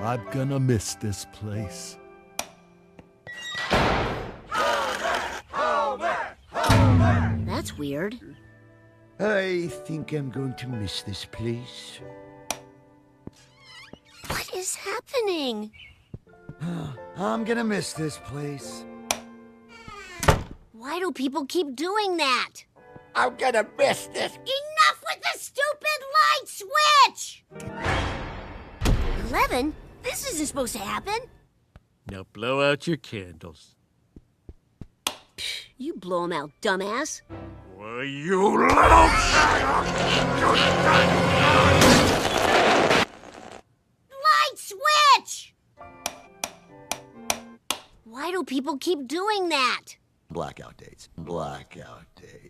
I'm gonna miss this place. That's weird. I think I'm going to miss this place. What is happening? I'm gonna miss this place. Why do people keep doing that? I'm gonna miss this. Enough with the stupid light switch! 11? This isn't supposed to happen. Now blow out your candles. You blow them out, dumbass. Why, you little... Light switch! Why do people keep doing that? Blackout dates. Blackout dates.